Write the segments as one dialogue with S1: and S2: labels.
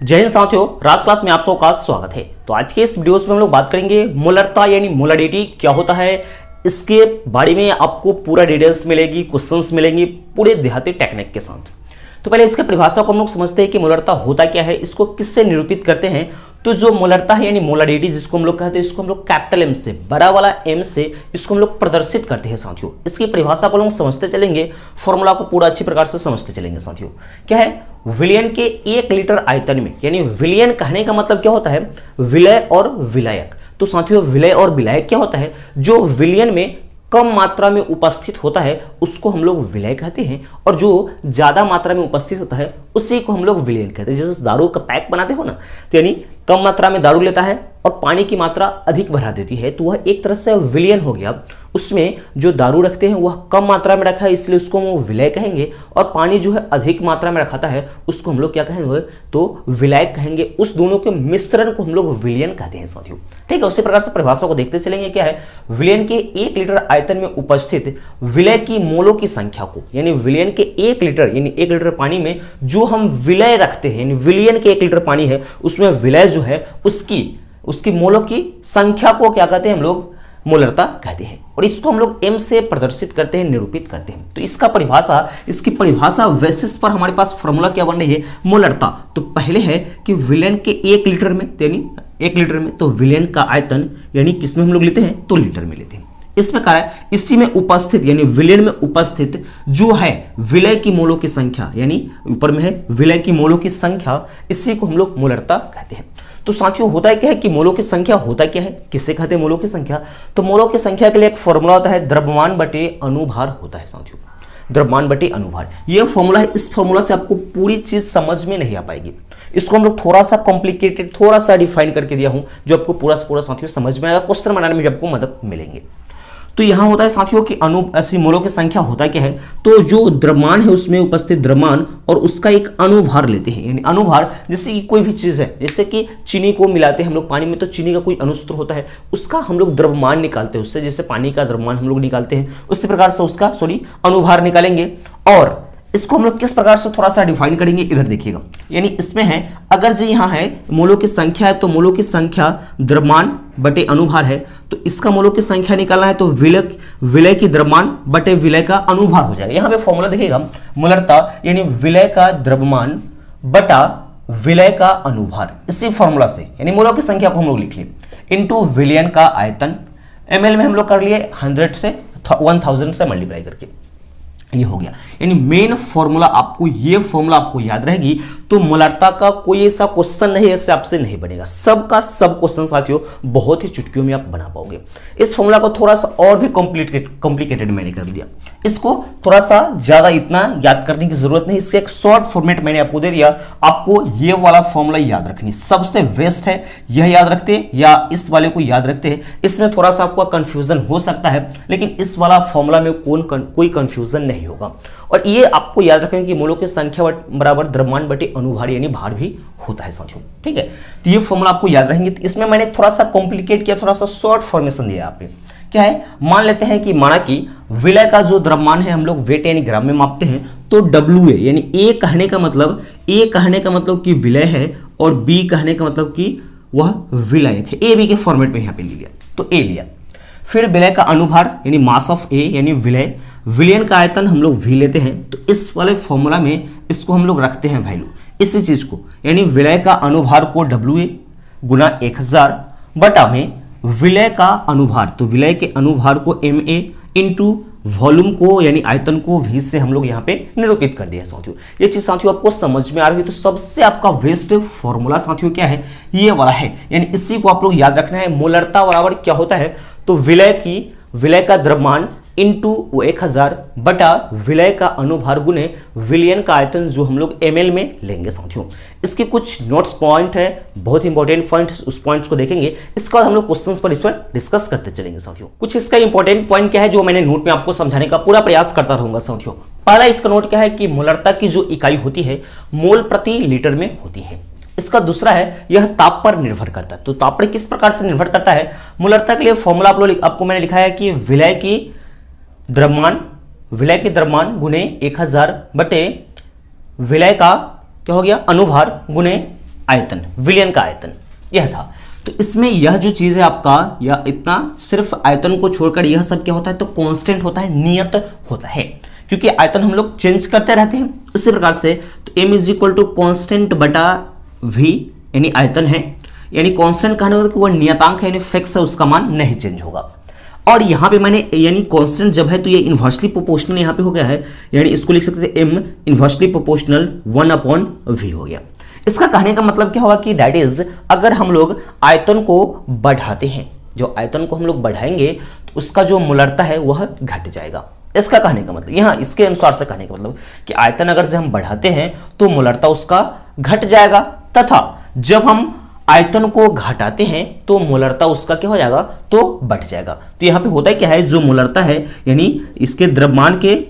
S1: जय हिंद साथियों, राज क्लास में आप सबका स्वागत है। तो आज के इस वीडियो में हम लोग बात करेंगे मोलरता यानी मोलरिटी क्या होता है। इसके बारे में आपको पूरा डिटेल्स मिलेगी, क्वेश्चंस मिलेंगे पूरे देहाती टेक्निक के साथ। तो पहले इसके परिभाषा को हम लोग समझते हैं कि मोलरता होता क्या है, इसको किससे निरूपित करते हैं। तो जो मोलरता है यानी मोलरिटी जिसको हम लोग कहते हैं, इसको हम लोग कैपिटल एम से, बड़ा वाला एम से इसको हम लोग प्रदर्शित करते हैं साथियों। इसकी परिभाषा को लोग समझते चलेंगे, फॉर्मूला को पूरा अच्छी प्रकार से समझते चलेंगे साथियों। क्या है, विलयन के 1 लीटर आयतन में, यानी विलयन कहने का मतलब क्या होता है, विलय और विलायक। तो साथियों विलय और विलायक क्या होता है, जो विलयन में कम मात्रा में उपस्थित होता है उसको हम लोग विलय कहते हैं, और जो ज्यादा मात्रा में उपस्थित होता है उसी को हम लोग विलयन कहते हैं। जैसे दारू का पैक बनाते हो ना, तो यानी कम मात्रा में दारू लेता है और पानी की मात्रा अधिक बढ़ा देती है, तो वह एक तरह से विलयन हो गया। उसमें जो दारू रखते हैं वह कम मात्रा में रखा है इसलिए उसको हम विलय कहेंगे, और पानी जो है अधिक मात्रा में रखाता है उसको हम लोग क्या कहेंगे, तो विलायक कहेंगे। उस दोनों के मिश्रण को हम लोग विलयन कहते हैं साथियों। ठीक है, उसी प्रकार से परिभाषा को देखते चलेंगे। क्या है, विलयन के 1 लीटर आयतन में उपस्थित विलय की मोलों की संख्या को, यानी विलयन के 1 लीटर यानी 1 लीटर पानी में जो हम विलय रखते हैं, यानी विलयन के 1 लीटर पानी है उसमें विलय जो है उसकी मोलों की संख्या को क्या कहते हैं, हम लोग मोलरता कहते हैं। और इसको हम लोग एम से प्रदर्शित करते हैं, निरूपित करते हैं। तो इसकी परिभाषा बेसिस पर हमारे पास फॉर्मूला क्या बन रही है, मोलरता। तो पहले है कि विलयन के 1 लीटर में, यानी 1 लीटर में तो विलयन का आयतन यानी किसमें हम लोग लेते हैं, तो लीटर में लेते हैं। इसमें क्या है, इसी में उपस्थित यानी विलयन में उपस्थित जो है विलय की मोलों की संख्या, यानी ऊपर में है विलय की मोलों की संख्या, इसी को हम लोग मोलरता कहते हैं। तो साथियों होता है क्या है कि मोलों की संख्या होता क्या है, किससे कहते हैं मोलों की संख्या। तो मोलों की संख्या के लिए एक फॉर्मूला होता है, द्रव्यमान बटे अनुभार होता है साथियों, द्रव्यमान बटे अनुभार। ये फॉर्मूला है, इस फॉर्मूला से आपको पूरी चीज समझ में नहीं आ पाएगी। इसको हम लोग थोड़ा सा कॉम्प्लिकेटेड, थोड़ा सा डिफाइन करके दिया हूं, जो आपको पूरा से पूरा साथियों समझ में आएगा, क्वेश्चन बनाने में भी आपको मदद मिलेंगे। तो यहां होता है साथियों कि ऐसी मोलों की संख्या होता क्या है, तो जो द्रव्यमान है उसमें उपस्थित द्रव्यमान और उसका एक अनुभार लेते हैं। यानी अनुभार जैसे कि कोई भी चीज है, जैसे कि चीनी को मिलाते हैं हम लोग पानी में, तो चीनी का कोई अनुसूत्र होता है, उसका हम लोग द्रव्यमान निकालते हैं उससे, जैसे पानी का द्रव्यमान हम लोग निकालते हैं उसी प्रकार से उसका अनुभार निकालेंगे। और इसको हम लोग किस प्रकार से थोड़ा सा डिफाइन करेंगे, इधर देखिएगा। यानी इसमें है, अगर जो यहाँ है मोलों की संख्या है, तो मोलों की संख्या द्रव्यमान बटे अनुभार है, तो इसका मोलों की संख्या निकालना है तो विलय की द्रव्यमान बटे विलय का अनुभार हो जाएगा। यहाँ पे फॉर्मूला देखिएगा, मोलरता यानी विलय का द्रव्यमान बटा विलय का अनुभार। इसी फॉर्मूला से यानी मोलों की संख्या को हम लोग लिख लिए इंटू विलयन का आयतन, ml में हम लोग कर लिए 100 से 1000 से मल्टीप्लाई करके, ये हो गया। यानी मेन फॉर्मूला आपको, ये फॉर्मूला आपको याद रहेगी तो मोलरता का कोई ऐसा क्वेश्चन नहीं ऐसे आपसे नहीं बनेगा। सबका सब क्वेश्चन साथियों बहुत ही चुटकियों में आप बना पाओगे। इस फॉर्मूला को थोड़ा सा और भी कॉम्प्लिकेटेड मैंने कर दिया, इसको थोड़ा सा ज्यादा इतना याद करने की जरूरत नहीं, इससे एक शॉर्ट फॉर्मेट मैंने आपको दे दिया। आपको ये वाला फॉर्मूला याद रखनी सबसे बेस्ट है, यह याद रखते हैं या इस वाले को याद रखते हैं। इसमें थोड़ा सा आपका कंफ्यूजन हो सकता है, लेकिन इस वाला फॉर्मूला में कोई कंफ्यूजन नहीं होगा। और ये आपको याद रखें कि मोलों की संख्या बराबर द्रव्यमान बटे अनुभार यानी भार भी होता है साथियों। ठीक है, तो ये फॉर्मूला आपको याद रहेंगे। तो इसमें मैंने थोड़ा सा कॉम्प्लिकेट किया, थोड़ा सा शॉर्ट फॉर्मेशन दिया आपने। क्या है, मान लेते हैं कि माना कि विलय का जो द्रव्यमान है हम लोग वेट यानी ग्राम में मापते हैं, तो WA यानी A कहने का मतलब कि विलय है और B कहने का मतलब कि वह विलायक है। AB के फॉर्मेट में यहाँ पे ले लिया, तो A लिया। फिर विलय का अनुभार यानी मास ऑफ A यानी विलय, विलयन का आयतन हम लोग V लेते हैं, तो इस वाले फॉर्मूला में इसको हम लोग रखते हैं वैल्यू, इसी चीज को, यानी विलय का अनुभार को WA गुना 1000 बटा में विलय का अनुभार, तो विलय के अनुभार को MA इंटू वॉल्यूम को यानी आयतन को V से हम लोग यहाँ पे निरूपित कर दिया साथियों। ये चीज साथियों आपको समझ में आ रही है, तो सबसे आपका बेस्ट फॉर्मूला साथियों क्या है, ये वाला है। यानी इसी को आप लोग याद रखना है। मोलरता बराबर क्या होता है, तो विलय का द्रव्यमान इंटू 1000 बटा विलय का अनुभार गुने विलयन का आयतन जो हम लोग ml में लेंगे साथियों। इसके कुछ नोट्स पॉइंट है, बहुत इंपॉर्टेंट पॉइंट, उस पॉइंट्स को देखेंगे। इसके बाद हम लोग क्वेश्चंस पर इस पर डिस्कस करते चलेंगे साथियों। कुछ इसका इंपॉर्टेंट पॉइंट क्या है जो मैंने नोट में आपको समझाने का पूरा प्रयास करता रहूंगा साथियों। पहला इसका नोट क्या है कि मोलरता की जो इकाई होती है मोल प्रति लीटर में होती है। इसका दूसरा है यह ताप पर निर्भर करता है। तो ताप पर किस प्रकार से निर्भर करता है, मोलरता के लिए फॉर्मूला आपको मैंने लिखा है कि विलय की द्रव्यमान गुने 1000 बटे विलय का क्या हो गया अनुभार गुने आयतन, विलयन का आयतन यह था। तो इसमें यह जो चीज है आपका, यह इतना सिर्फ आयतन को छोड़कर यह सब क्या होता है, तो कांस्टेंट होता है, नियत होता है, क्योंकि आयतन हम लोग चेंज करते रहते हैं। उसी प्रकार से तो m is equal to constant बटा v, यानी आयतन है, यानी कांस्टेंट कहने का वो नियतांक है, यानी फिक्स है, उसका मान नहीं चेंज होगा। और यहाँ पे मैंने यानी कांस्टेंट जब है तो ये इन्वर्सली प्रोपोर्शनल यहाँ पे हो गया है, यानी इसको लिख सकते हैं m इन्वर्सली प्रोपोर्शनल 1/v हो गया। इसका कहने का मतलब क्या होगा कि दैट इज अगर हम लोग आयतन को बढ़ाते हैं, जो आयतन को हम लोग बढ़ाएंगे तो उसका जो मोलरता है वह घट जाएगा। इसका कहने का मतलब यहाँ इसके अनुसार से कहने का मतलब कि आयतन अगर से हम बढ़ाते हैं तो मोलरता उसका घट जाएगा, तथा जब हम आयतन को घटाते हैं तो मोलरता उसका क्या हो जाएगा, तो बढ़ जाएगा। तो यहाँ पे होता है क्या है, जो मोलरता है यानी इसके द्रव्यमान के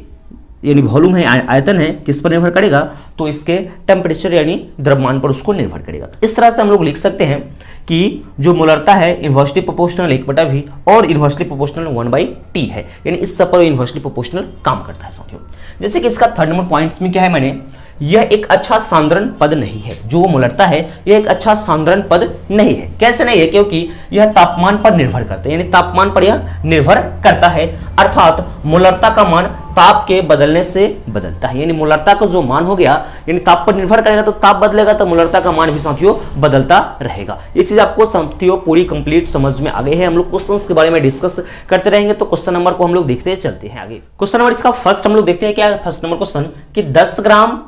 S1: यानी वॉल्यूम है, आयतन है, किस पर निर्भर करेगा, तो इसके टेम्परेचर यानी द्रव्यमान पर उसको निर्भर करेगा। तो इस तरह से हम लोग लिख सकते हैं कि जो मोलरता है इन्वर्सली प्रोपोर्शनल 1/v और इन्वर्सली प्रोपोर्शनल 1/t है, यानी इस सब पर इन्वर्सली प्रोपोर्शनल काम करता है साथियों। जैसे कि इसका थर्ड नंबर पॉइंट्स में क्या है, मैंने यह एक अच्छा सांद्रण पद नहीं है, जो मोलरता है यह एक अच्छा सांद्रण पद नहीं है। कैसे नहीं है, क्योंकि यह तापमान पर निर्भर करता है, यानी तापमान पर यह निर्भर करता है, अर्थात मोलरता का मान ताप के बदलने से बदलता है, यानी मोलरता का जो मान हो गया यानी ताप पर निर्भर करेगा, तो ताप बदलेगा तो मोलरता का मान भी साथियों बदलता रहेगा। ये चीज आपको साथियों पूरी कंप्लीट समझ में आ गई है। हम लोग क्वेश्चंस के बारे में डिस्कस करते रहेंगे, तो क्वेश्चन नंबर को हम लोग देखते चलते हैं आगे। क्वेश्चन नंबर इसका फर्स्ट हम लोग देखते हैं, क्या फर्स्ट नंबर क्वेश्चन कि 10 ग्राम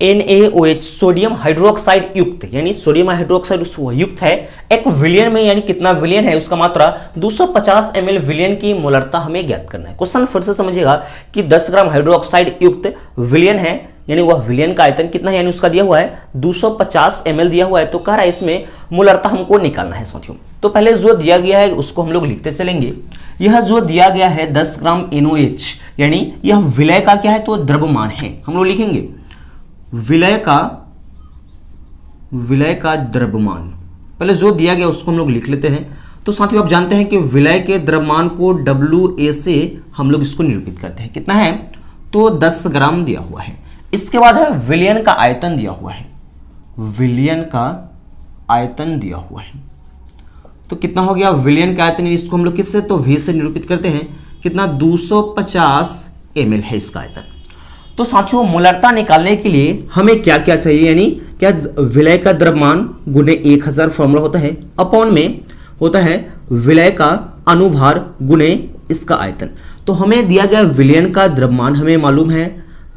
S1: NaOH सोडियम हाइड्रोक्साइड युक्त, यानी सोडियम हाइड्रोक्साइड युक्त है, एक विलियन में, यानी कितना विलियन है उसका मात्रा 250 ml विलियन की मोलरता हमें ज्ञात करना है। क्वेश्चन फिर से समझिएगा कि 10 ग्राम हाइड्रोक्साइड युक्त विलियन है, यानी वह विलियन का आयतन कितना है, यानी उसका दिया हुआ है 250 ml दिया हुआ है, तो कह रहा है इसमें मोलरता हमको निकालना है साथियों। तो पहले जो दिया गया है उसको हम लोग लिखते चलेंगे। यह जो दिया गया है 10 ग्राम NaOH, यानी यह विलय का क्या है, तो द्रव्यमान है, हम लोग लिखेंगे विलय का द्रव्यमान। पहले जो दिया गया उसको हम लोग लिख लेते हैं। तो साथियों आप जानते हैं कि विलय के द्रव्यमान को WA से हम लोग इसको निरूपित करते हैं, कितना है, तो 10 ग्राम दिया हुआ है। इसके बाद है विलयन का आयतन दिया हुआ है, विलयन का आयतन दिया हुआ है, तो कितना हो गया विलयन का आयतन, इसको हम लोग किससे, तो V से निरूपित करते हैं, कितना 250 ml है इसका आयतन। तो साथियों मोलरता निकालने के लिए हमें क्या क्या चाहिए, यानी क्या विलय का द्रव्यमान गुने 1000 फॉर्मूला होता है, अपॉन में होता है विलय का अनुभार गुने इसका आयतन। तो हमें दिया गया विलयन का द्रव्यमान हमें मालूम है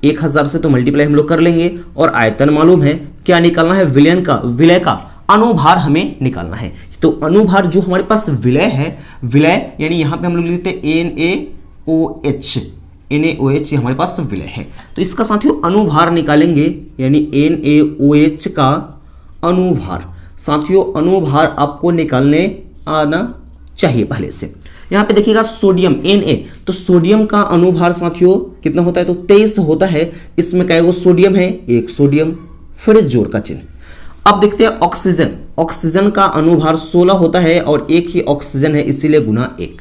S1: 1000 से, तो मल्टीप्लाई हम लोग कर लेंगे, और आयतन मालूम है, क्या निकालना है, विलय का अनुभार हमें निकालना है। तो अनुभार जो हमारे पास विलय है, विलय यानी यहां पे हम लोग लिखते हैं NaOH ये हमारे पास विलय है। तो इसका साथियों अनुभार निकालेंगे, यानी NaOH का अनुभार। साथियों अनुभार आपको निकालने आना चाहिए पहले से। यहाँ पे देखिएगा सोडियम Na, तो सोडियम का अनुभार साथियों कितना होता है, तो 23 होता है। इसमें क्या सोडियम है, एक सोडियम, फिर जोड़ का चिन्ह। अब देखते हैं ऑक्सीजन। ऑक्सीजन का अनुभार 16 होता है और एक ही ऑक्सीजन है, इसीलिए गुना 1।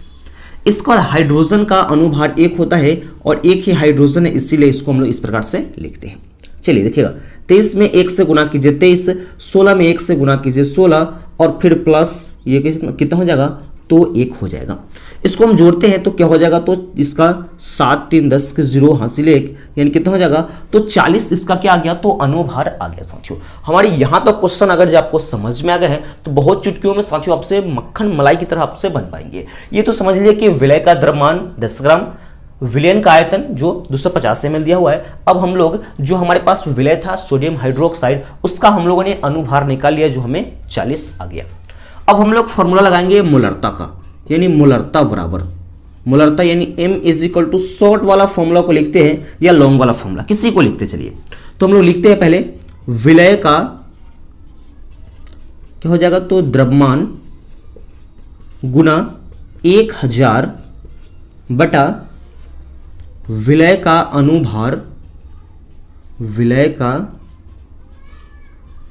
S1: इसके बाद हाइड्रोजन का अनुभार 1 होता है और एक ही हाइड्रोजन है, इसीलिए इसको हम लोग इस प्रकार से लिखते हैं। चलिए देखिएगा 23 में 1 से गुना कीजिए 23, 16 में 1 से गुना कीजिए 16, और फिर प्लस ये कितना हो जाएगा, तो 1 हो जाएगा। इसको हम जोड़ते हैं तो क्या हो जाएगा, तो इसका 7 3 10 के 0 हासिल 1, यानी कितना हो जाएगा, तो 40 इसका क्या आ गया, तो अनुभार आ गया साथियों। हमारे यहाँ तक क्वेश्चन अगर जो आपको समझ में आ गए हैं तो बहुत चुटकियों में साथियों आपसे मक्खन मलाई की तरह आपसे बन पाएंगे। ये तो समझ लिए कि विलय का द्रव्यमान 10 ग्राम, विलयन का आयतन जो 250 ml दिया हुआ है। अब हम लोग जो हमारे पास विलय था सोडियम हाइड्रोक्साइड, उसका हम लोगों ने अनुभार निकाल लिया, जो हमें 40 आ गया। अब हम लोग फॉर्मूला लगाएंगे मोलरता का, यानी मोलरता बराबर मोलरता, यानी M is equal to short वाला फॉर्मूला को लिखते हैं या लॉन्ग वाला फॉर्मूला, किसी को लिखते चलिए। तो हम लोग लिखते हैं पहले विलय का क्या हो जाएगा, तो द्रव्यमान गुना 1000 बटा विलय का अनुभार, विलय का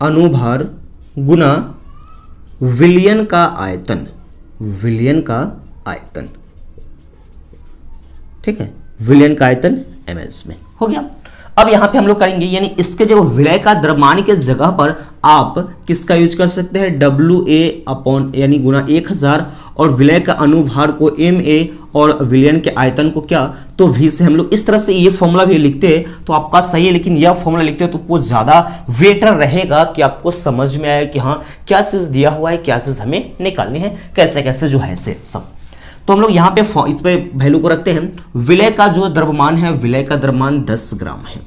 S1: अनुभार गुना विलयन का आयतन, विलयन का आयतन, ठीक है, विलयन का आयतन ml में हो गया। अब यहां पे हम लोग करेंगे, यानी इसके जब विलय का द्रव्यमान के जगह पर आप किसका यूज कर सकते हैं, WA अपॉन यानी गुना 1000 और विलय का अनुभार को MA और विलयन के आयतन को क्या तो V से हम लोग इस तरह से ये फॉर्मूला भी लिखते हैं तो आपका सही है, लेकिन यह फॉर्मूला लिखते हैं तो वो ज्यादा बेटर रहेगा कि आपको समझ में आए कि हाँ क्या चीज दिया हुआ है, क्या चीज हमें निकालनी है, कैसे कैसे जो है से सब। तो हम लोग यहाँ पे इस पे वैल्यू को रखते हैं, विलय का जो द्रव्यमान है, विलय का द्रव्यमान 10 ग्राम है,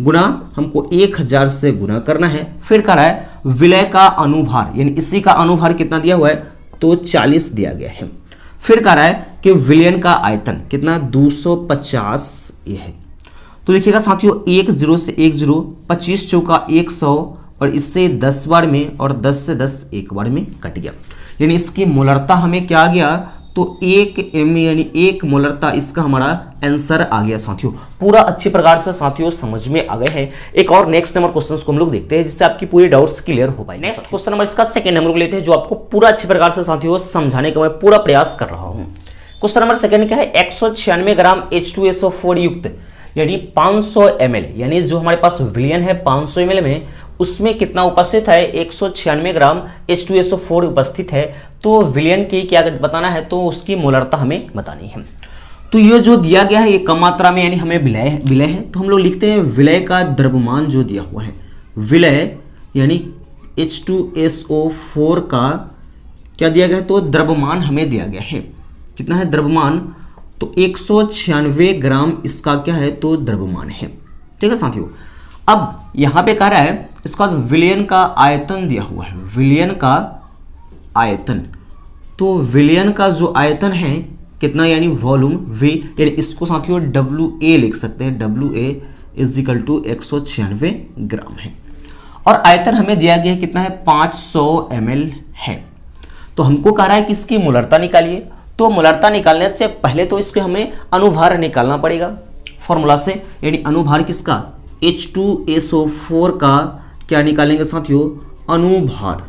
S1: गुना हमको 1000 से गुना करना है, फिर कह रहा है विलय का अनुभार, यानी इसी का अनुभार कितना दिया हुआ है तो 40 दिया गया है, फिर कह रहा है कि विलयन का आयतन कितना 250 ये है। तो देखिएगा साथियों 1 0 से 1 0, 25 चौका 100 और इससे 10 बार में और 10 से 10 एक बार में कट गया, यानी इसकी मोलरता हमें क्या आ गया तो 1 m यानी 1 मोलरता इसका हमारा आंसर आ गया साथियों। पूरा अच्छी प्रकार से साथियों समझ में आ गए हैं। एक और नेक्स्ट नंबर क्वेश्चंस को हम लोग देखते हैं जिससे आपकी पूरी डाउट्स क्लियर हो पाए। नेक्स्ट क्वेश्चन नंबर इसका सेकंड नंबर को लेते हैं जो आपको पूरा अच्छी प्रकार से साथियों समझाने का मैं पूरा प्रयास कर रहा हूं। क्वेश्चन नंबर सेकंड क्या है, 196 ग्राम H2SO4 युक्त यानी 500 ml, यानी जो हमारे पास विलयन है 500 ml में उसमें कितना उपस्थित है 196 ग्राम H2SO4 उपस्थित है, तो विलयन की क्या बताना है तो उसकी मोलरता हमें बतानी है। तो ये जो दिया गया है ये कम मात्रा में यानी हमें विलय है, तो हम लोग लिखते हैं विलय का द्रव्यमान जो दिया हुआ है, विलय यानी H2SO4 का क्या दिया गया है तो द्रव्यमान हमें दिया गया है, कितना है द्रव्यमान तो 196 ग्राम इसका क्या है तो द्रव्यमान है। ठीक है साथियों, अब यहां पे कह रहा है इसका विलयन का आयतन दिया हुआ है, विलयन का आयतन, तो विलयन का जो आयतन है कितना यानी वॉल्यूम V, यानी इसको साथियों WA लिख सकते हैं, WA = 196 ग्राम है और आयतन हमें दिया गया है कितना है 500 ml है। तो हमको कह रहा है कि इसकी मोलरता निकालिए, तो मोलरता निकालने से पहले तो इसके हमें अनुभार निकालना पड़ेगा फॉर्मूला से, यानी अनुभार किसका H2SO4 का क्या निकालेंगे साथियों अनुभार।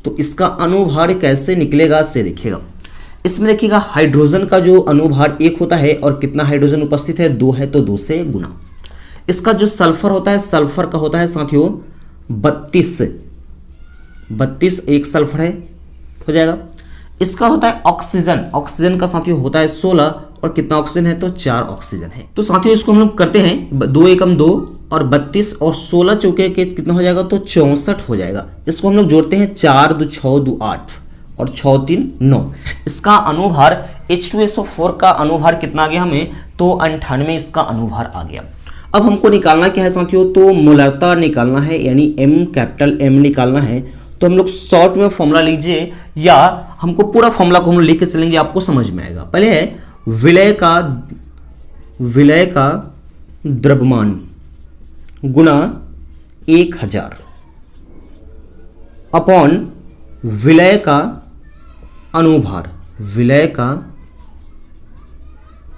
S1: तो इसका अनुभार कैसे निकलेगा से देखिएगा, इसमें देखिएगा हाइड्रोजन का जो अनुभार 1 होता है और कितना हाइड्रोजन उपस्थित है 2 है तो 2 से गुना। इसका जो सल्फर होता है, सल्फर का होता है साथियों 32 एक सल्फर है हो जाएगा। इसका होता है ऑक्सीजन, ऑक्सीजन का साथियों होता है 16 और कितना ऑक्सीजन है तो 4 ऑक्सीजन है। तो साथियों इसको हम लोग करते हैं 2 एकम 2 और 32 और 16 चौके के कितना हो जाएगा तो 64 हो जाएगा। इसको हम लोग जोड़ते हैं 4 2 6 2 8 और 6 3 9। इसका अनुभार H2SO4 का अनुभार कितना आ गया हमें तो 98 इसका अनुभार आ गया। अब हमको निकालना क्या है साथियों तो मोलरता निकालना है, यानी कैपिटल M निकालना है। तो हम लोग शॉर्ट में फॉर्मूला लीजिए या हमको पूरा फॉर्मूला को हम लिख के चलेंगे, आपको समझ में आएगा। पहले है विलय का द्रव्यमान गुना 1000 अपॉन विलय का अनुभार, विलय का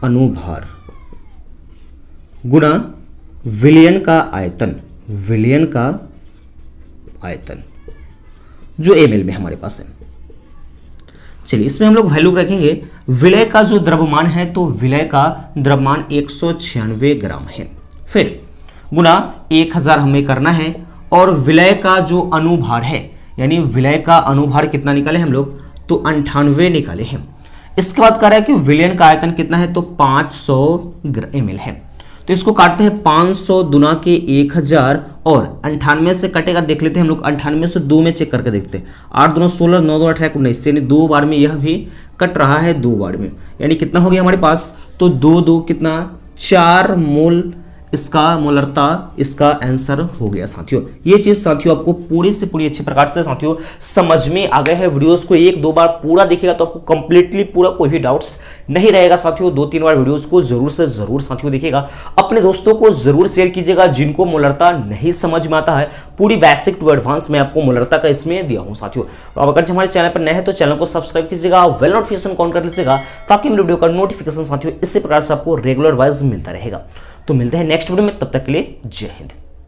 S1: अनुभार गुना विलयन का आयतन, विलयन का आयतन जो ml में हमारे पास है। चलिए इसमें हम लोग वैल्यू रखेंगे, विलय का जो द्रव्यमान है तो विलय का द्रव्यमान 196 ग्राम है, फिर गुना 1000 हमें करना है और विलय का जो अनुभार है यानी विलय का अनुभार कितना निकाले हम लोग तो 98 निकाले हैं। इसके बाद कह रहा है कि विलयन का आयतन कितना है तो 500 ml है। तो इसको काटते हैं 500 दुना के 1000 और 98 से कटेगा, देख लेते हैं हम लोग 98 से 2 में चेक करके देखते हैं। 8 2 16 9 2 18 19 यानी 2 बार में यह भी कट रहा है 2 बार में, यानी कितना हो गया हमारे पास तो 2 2 कितना 4 मोल इसका मोलरता इसका आंसर हो गया साथियों। ये चीज साथियों आपको पूरी से पूरी अच्छी प्रकार से साथियों समझ में आ गए हैं। वीडियोस को 1-2 बार पूरा देखिएगा तो आपको कंप्लीटली पूरा कोई भी डाउट्स नहीं रहेगा साथियों। 2-3 बार वीडियोस को जरूर से जरूर साथियों देखिएगा। अपने दोस्तों को जरूर शेयर कीजिएगा जिनको मोलरता नहीं समझ में आता है। पूरी बेसिक टू एडवांस में आपको मोलरता का इसमें दिया हूं साथियों। अब अगर हमारे चैनल पर नए हैं तो चैनल को सब्सक्राइब कीजिएगा, वेल नोटिफिकेशन ऑन कर लीजिएगा ताकि मेरे वीडियो का नोटिफिकेशन साथियों इसी प्रकार से आपको रेगुलर वाइज मिलता रहेगा। तो मिलते हैं नेक्स्ट वीडियो में, तब तक के लिए जय हिंद।